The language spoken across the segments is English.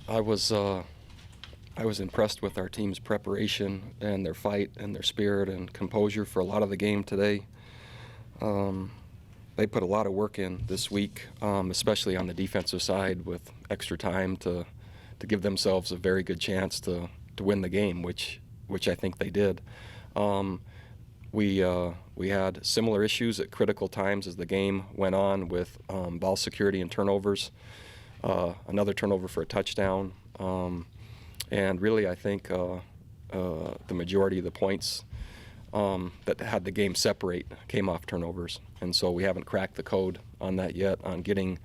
I was impressed with our team's preparation and their fight and their spirit and composure for a lot of the game today. They put a lot of work in this week, especially on the defensive side, with extra time to give themselves a very good chance to win the game, which I think they did. We had similar issues at critical times as the game went on with ball security and turnovers. Another turnover for a touchdown. And really, I think the majority of the points that had the game separate came off turnovers. And so we haven't cracked the code on that yet, on getting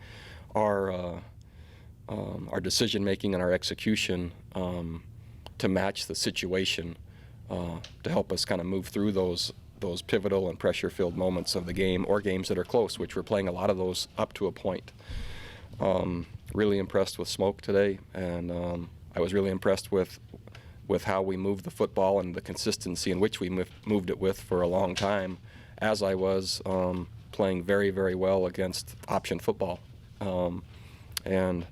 our decision-making and our execution to match the situation, to help us kind of move through those pivotal and pressure-filled moments of the game, or games that are close, which we're playing a lot of those up to a point. Really impressed with Smoke today, and I was really impressed with how we moved the football and the consistency in which we moved it with for a long time, as I was playing very, very well against option football. And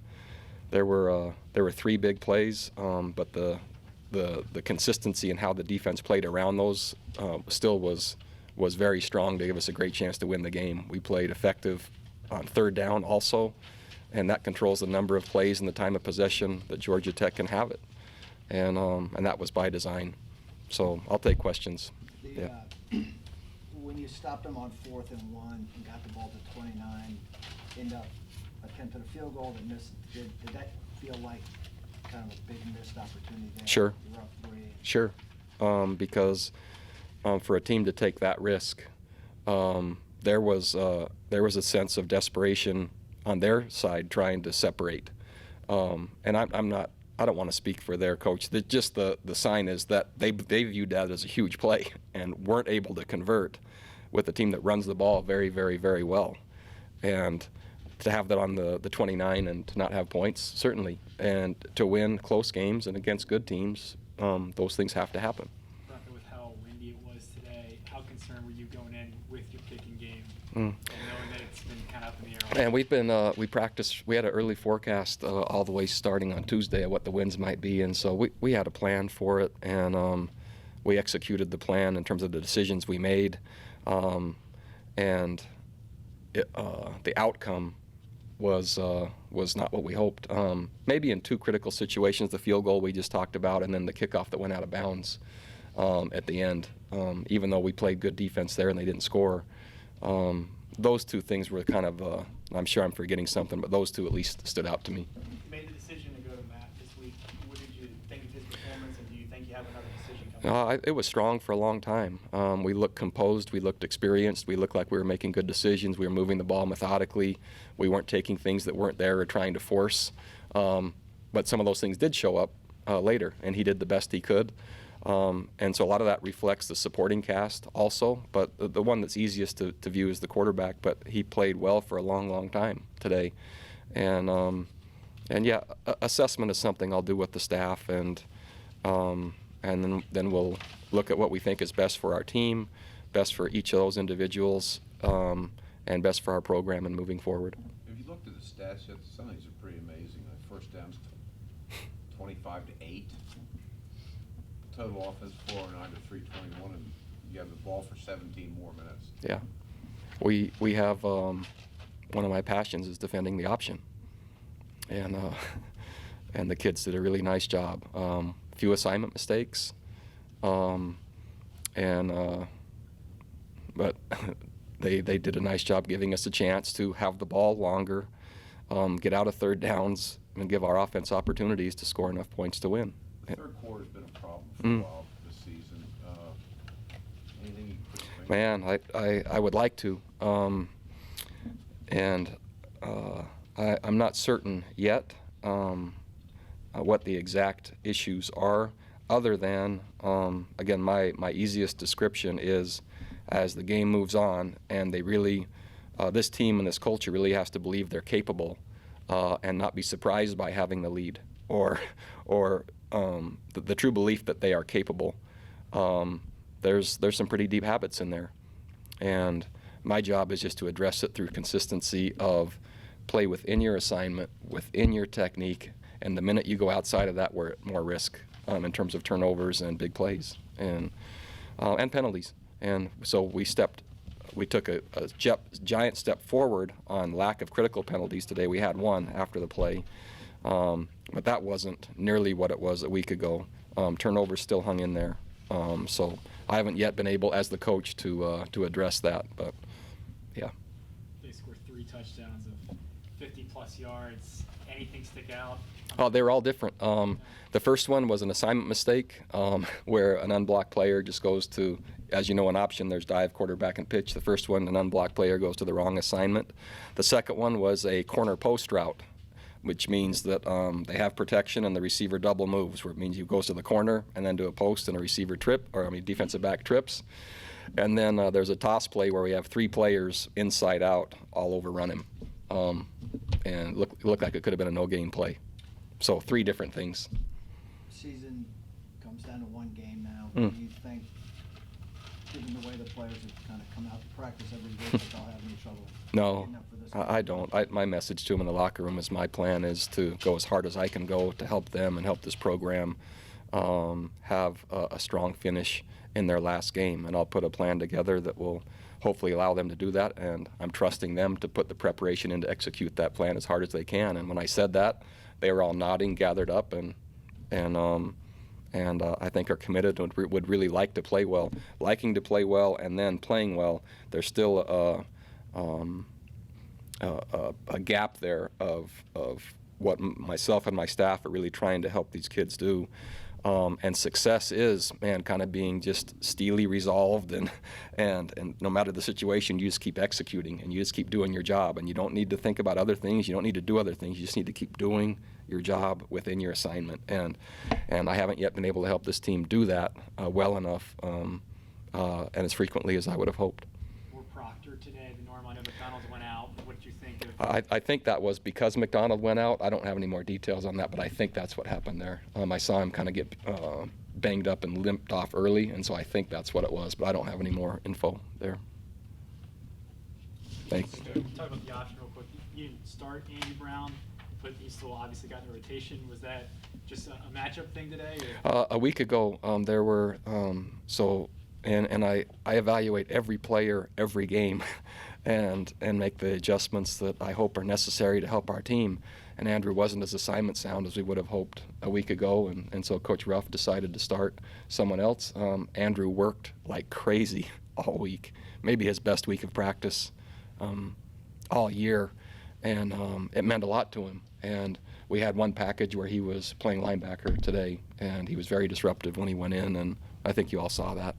there were 3 big plays, but the consistency in how the defense played around those still was very strong to give us a great chance to win the game. We played effective on third down also, and that controls the number of plays and the time of possession that Georgia Tech can have it. And that was by design. So I'll take questions. When you stopped them on 4th and 1 and got the ball to 29, end up attempting a field goal that missed, did that feel like kind of a big missed opportunity there? Sure. You're up 3. Sure. Because for a team to take that risk, there was a sense of desperation on their side trying to separate. And I don't want to speak for their coach. Just the sign is that they viewed that as a huge play and weren't able to convert with a team that runs the ball very, very, very well. And to have that on the 29 and to not have points, certainly. And to win close games and against good teams, those things have to happen. Bronco, with how windy it was today, how concerned were you going in with your kicking game? Mm. And knowing that it's been kind of up in the air. And we've been, we practiced, we had an early forecast all the way starting on Tuesday of what the winds might be, and so we had a plan for it, and we executed the plan in terms of the decisions we made, and the outcome was not what we hoped. Maybe in 2 critical situations, the field goal we just talked about, and then the kickoff that went out of bounds at the end, even though we played good defense there and they didn't score. Those 2 things were kind of, I'm sure I'm forgetting something, but those 2 at least stood out to me. You made the decision to go to Matt this week. What did you think of his performance, and do you think you have another decision coming? It was strong for a long time. We looked composed, we looked experienced, we looked like we were making good decisions, we were moving the ball methodically, we weren't taking things that weren't there or trying to force. But some of those things did show up later, and he did the best he could. And so a lot of that reflects the supporting cast also, but the one that's easiest to view is the quarterback, but he played well for a long, long time today. And yeah, assessment is something I'll do with the staff, and then we'll look at what we think is best for our team, best for each of those individuals, and best for our program and moving forward. If you looked at the stats, some of these are pretty amazing. Like first downs 25-8. Total offense 409 to 321, and you have the ball for 17 more minutes. Yeah, we have one of my passions is defending the option, and the kids did a really nice job. Few assignment mistakes, but they did a nice job giving us a chance to have the ball longer, get out of third downs, and give our offense opportunities to score enough points to win. The third quarter's been a problem for a while this season. Anything you could think? Man, I would like to, and I'm not certain yet what the exact issues are, other than, again, my easiest description is as the game moves on and they really, this team and this culture really has to believe they're capable and not be surprised by having the lead, or the true belief that they are capable. There's some pretty deep habits in there, and my job is just to address it through consistency of play within your assignment, within your technique, And the minute you go outside of that, we're at more risk in terms of turnovers and big plays and penalties. And so we took a giant step forward on lack of critical penalties today. We had one after the play, but that wasn't nearly what it was a week ago. Turnovers still hung in there. So I haven't yet been able, as the coach, to address that. But yeah. They scored 3 touchdowns of 50-plus yards. Anything stick out? Oh, they were all different. The first one was an assignment mistake where an unblocked player just goes to, as you know, an option, there's dive, quarterback, and pitch. The first one, an unblocked player goes to the wrong assignment. The second one was a corner post route, which means that they have protection and the receiver double moves, where it means he goes to the corner and then to a post and a receiver defensive back trips. And then there's a toss play where we have 3 players inside out all overrun him. And looked like it could have been a no-gain play. So 3 different things. Season comes down to 1 game now. Do you think, given the way the players have kind of come out to practice every week, that they'll have any trouble? No, getting up for this game? I don't. My message to them in the locker room is my plan is to go as hard as I can go to help them and help this program have a strong finish in their last game. And I'll put a plan together that will hopefully allow them to do that. And I'm trusting them to put the preparation in to execute that plan as hard as they can. And when I said that, they were all nodding, gathered up, and I think are committed and would really like to play well. Liking to play well and then playing well, there's still a gap there of what myself and my staff are really trying to help these kids do. And success is, kind of being just steely resolved, and no matter the situation, you just keep executing and you just keep doing your job, and you don't need to think about other things. You don't need to do other things. You just need to keep doing your job within your assignment. And I haven't yet been able to help this team do that well enough and as frequently as I would have hoped. For Proctor today, the norm, I know McDonald's went out. What did you think of? I think that was because McDonald went out. I don't have any more details on that, but I think that's what happened there. I saw him kind of get banged up and limped off early, and so I think that's what it was, but I don't have any more info there. Thanks. Talk about the option real quick. You didn't start Andy Brown, but he still obviously got in the rotation. Was that just a matchup thing today? Or? A week ago, there were and I evaluate every player every game and make the adjustments that I hope are necessary to help our team. And Andrew wasn't as assignment sound as we would have hoped a week ago, and so Coach Ruff decided to start someone else. Andrew worked like crazy all week, maybe his best week of practice all year, and it meant a lot to him. And we had one package where he was playing linebacker today, and he was very disruptive when he went in, and I think you all saw that.